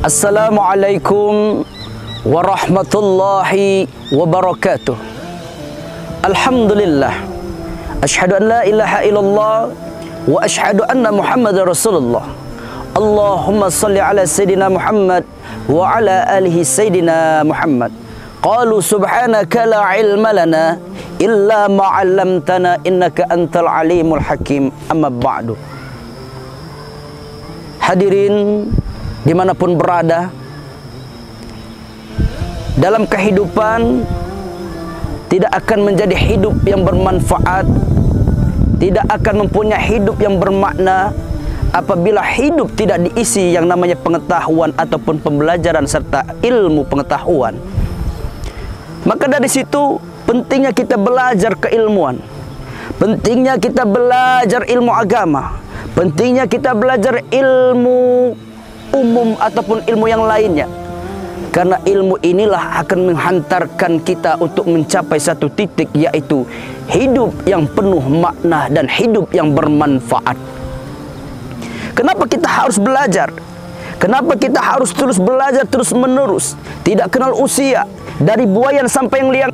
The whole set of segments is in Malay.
Assalamualaikum warahmatullahi wabarakatuh. Alhamdulillah, asyhadu an la ilaha illallah wa asyhadu anna Muhammadar Rasulullah. Allahumma salli ala Sayyidina Muhammad wa ala alihi Sayyidina Muhammad. Qalu subhanaka la ilma lana illa ma 'allamtana innaka antal alimul hakim. Amma ba'du. Hadirin dimanapun berada, dalam kehidupan tidak akan menjadi hidup yang bermanfaat, tidak akan mempunyai hidup yang bermakna apabila hidup tidak diisi yang namanya pengetahuan ataupun pembelajaran serta ilmu pengetahuan. Maka dari situ pentingnya kita belajar keilmuan, pentingnya kita belajar ilmu agama, pentingnya kita belajar ilmu umum ataupun ilmu yang lainnya. Karena ilmu inilah akan menghantarkan kita untuk mencapai satu titik, yaitu hidup yang penuh makna dan hidup yang bermanfaat. Kenapa kita harus belajar? Kenapa kita harus terus belajar, terus menerus? Tidak kenal usia. Dari buayan sampai yang liang,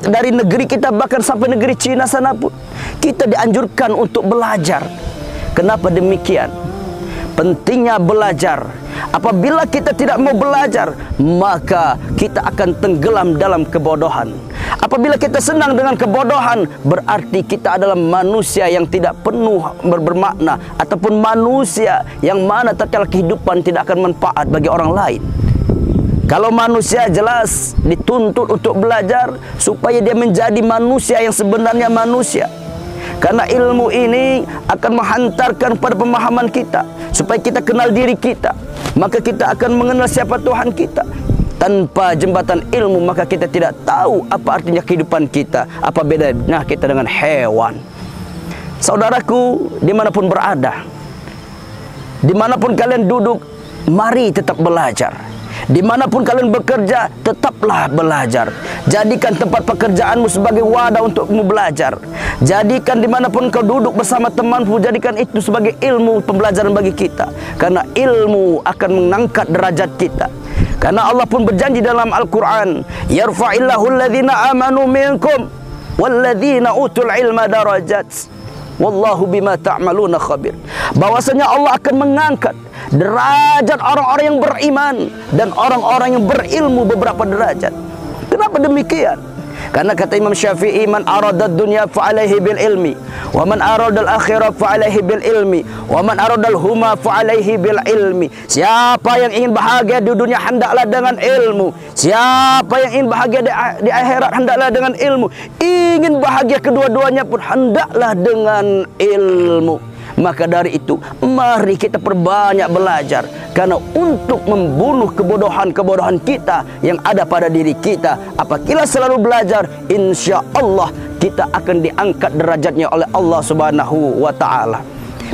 dari negeri kita bahkan sampai negeri Cina sana pun kita dianjurkan untuk belajar. Kenapa demikian? Pentingnya belajar. Apabila kita tidak mau belajar, maka kita akan tenggelam dalam kebodohan. Apabila kita senang dengan kebodohan, berarti kita adalah manusia yang tidak penuh bermakna, ataupun manusia yang mana tatkala kehidupan tidak akan manfaat bagi orang lain. Kalau manusia jelas dituntut untuk belajar supaya dia menjadi manusia yang sebenarnya manusia. Karena ilmu ini akan menghantarkan pada pemahaman kita, supaya kita kenal diri kita. Maka kita akan mengenal siapa Tuhan kita. Tanpa jembatan ilmu, maka kita tidak tahu apa artinya kehidupan kita, apa bedanya kita dengan hewan. Saudaraku, dimanapun berada, dimanapun kalian duduk, mari tetap belajar. Dimanapun kalian bekerja, tetaplah belajar. Jadikan tempat pekerjaanmu sebagai wadah untukmu belajar. Jadikan dimanapun kau duduk bersama temanmu, jadikan itu sebagai ilmu pembelajaran bagi kita. Karena ilmu akan mengangkat derajat kita. Karena Allah pun berjanji dalam Al-Quran, yarfa'illahu alladhina amanu minkum walladhina utul ilma darajat, wallahu bima ta'maluna khabir. Bahwasanya Allah akan mengangkat derajat orang-orang yang beriman dan orang-orang yang berilmu beberapa derajat. Kenapa demikian? Karena kata Imam Syafi'i, man aradad dunya fa'alaihi bil ilmi, wa man aradal akhirah fa'alaihi bil ilmi, wa man aradal huma fa'alaihi bil ilmi. Siapa yang ingin bahagia di dunia, hendaklah dengan ilmu. Siapa yang ingin bahagia di akhirat, hendaklah dengan ilmu. Ingin bahagia kedua-duanya pun hendaklah dengan ilmu. Maka dari itu, mari kita perbanyak belajar. Karena untuk membunuh kebodohan-kebodohan kita yang ada pada diri kita, apabila selalu belajar, insya Allah kita akan diangkat derajatnya oleh Allah Subhanahu wa Ta'ala.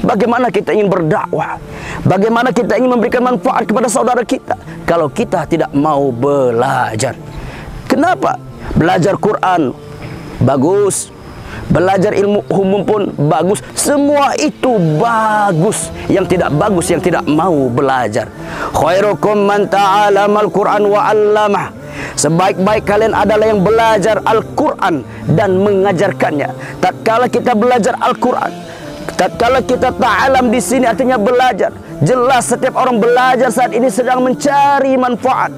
Bagaimana kita ingin berdakwah? Bagaimana kita ingin memberikan manfaat kepada saudara kita kalau kita tidak mau belajar? Kenapa? Belajar Quran bagus, belajar ilmu umum pun bagus. Semua itu bagus. Yang tidak bagus, yang tidak mau belajar. Khairukum man ta'alamal Qur'an wa 'allamah. Sebaik-baik kalian adalah yang belajar Al-Quran dan mengajarkannya. Tatkala kita belajar Al-Quran, tatkala kita ta'alam di sini artinya belajar. Jelas setiap orang belajar saat ini sedang mencari manfaat.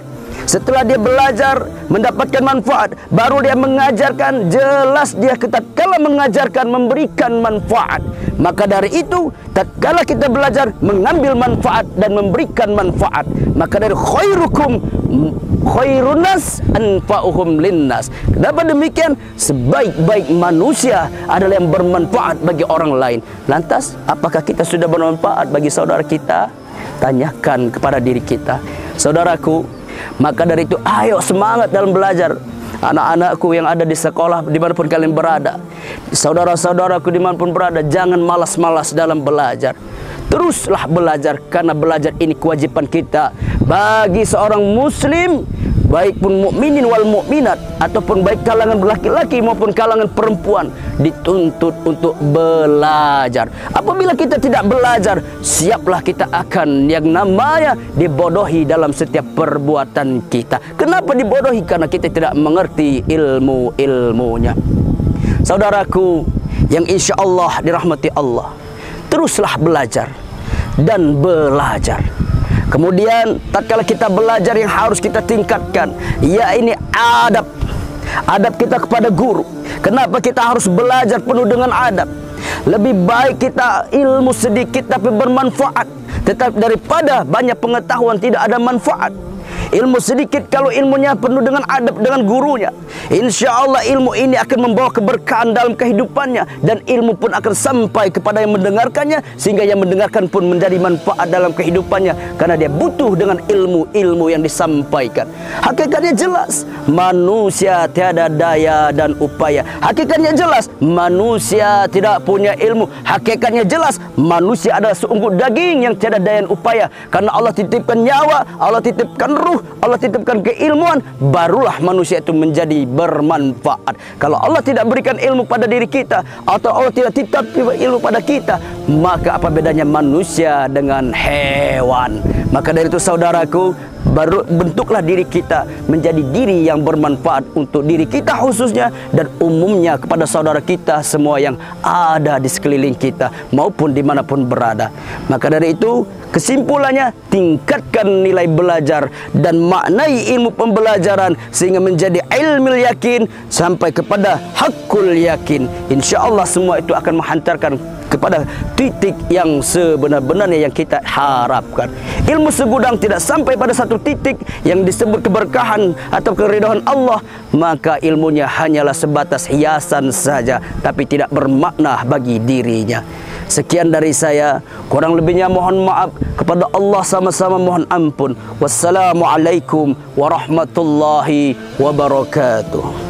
Setelah dia belajar mendapatkan manfaat, baru dia mengajarkan. Jelas dia tatkala mengajarkan memberikan manfaat. Maka dari itu, tatkala kita belajar mengambil manfaat dan memberikan manfaat, maka dari khairukum khairunas anfa'uhum linnas. Kenapa demikian? Sebaik-baik manusia adalah yang bermanfaat bagi orang lain. Lantas, apakah kita sudah bermanfaat bagi saudara kita? Tanyakan kepada diri kita. Saudaraku, maka dari itu ayo semangat dalam belajar. Anak-anakku yang ada di sekolah, dimanapun kalian berada, saudara-saudaraku dimanapun berada, jangan malas-malas dalam belajar. Teruslah belajar, karena belajar ini kewajiban kita. Bagi seorang muslim, baik pun mukminin wal mukminat, ataupun baik kalangan laki-laki maupun kalangan perempuan, dituntut untuk belajar. Apabila kita tidak belajar, siaplah kita akan yang namanya dibodohi dalam setiap perbuatan kita. Kenapa dibodohi? Karena kita tidak mengerti ilmunya. Saudaraku yang insya Allah dirahmati Allah, teruslah belajar dan belajar. Kemudian tatkala kita belajar, yang harus kita tingkatkan, ya ini adab kita kepada guru. Kenapa kita harus belajar penuh dengan adab? Lebih baik kita ilmu sedikit tapi bermanfaat, tetapi daripada banyak pengetahuan tidak ada manfaat. Ilmu sedikit kalau ilmunya penuh dengan adab dengan gurunya, insya Allah ilmu ini akan membawa keberkahan dalam kehidupannya, dan ilmu pun akan sampai kepada yang mendengarkannya, sehingga yang mendengarkan pun menjadi manfaat dalam kehidupannya, karena dia butuh dengan ilmu yang disampaikan. Hakikatnya jelas, manusia tiada daya dan upaya. Hakikatnya jelas, manusia tidak punya ilmu. Hakikatnya jelas, manusia adalah seungguk daging yang tiada daya dan upaya. Karena Allah titipkan nyawa, Allah titipkan ruh, Allah titipkan keilmuan, barulah manusia itu menjadi bermanfaat. Kalau Allah tidak berikan ilmu pada diri kita, atau Allah tidak titipkan ilmu pada kita, maka apa bedanya manusia dengan hewan? Maka dari itu saudaraku, baru bentuklah diri kita menjadi diri yang bermanfaat untuk diri kita khususnya, dan umumnya kepada saudara kita semua yang ada di sekeliling kita maupun dimanapun berada. Maka dari itu kesimpulannya, tingkatkan nilai belajar dan maknai ilmu pembelajaran sehingga menjadi ilmu yakin sampai kepada hakul yakin. Insya Allah semua itu akan menghantarkan kepada titik yang sebenar-benarnya yang kita harapkan. Ilmu segudang tidak sampai pada satu titik yang disebut keberkahan atau keridhaan Allah, maka ilmunya hanyalah sebatas hiasan saja, tapi tidak bermakna bagi dirinya. Sekian dari saya, kurang lebihnya mohon maaf, kepada Allah sama-sama mohon ampun. Wassalamualaikum warahmatullahi wabarakatuh.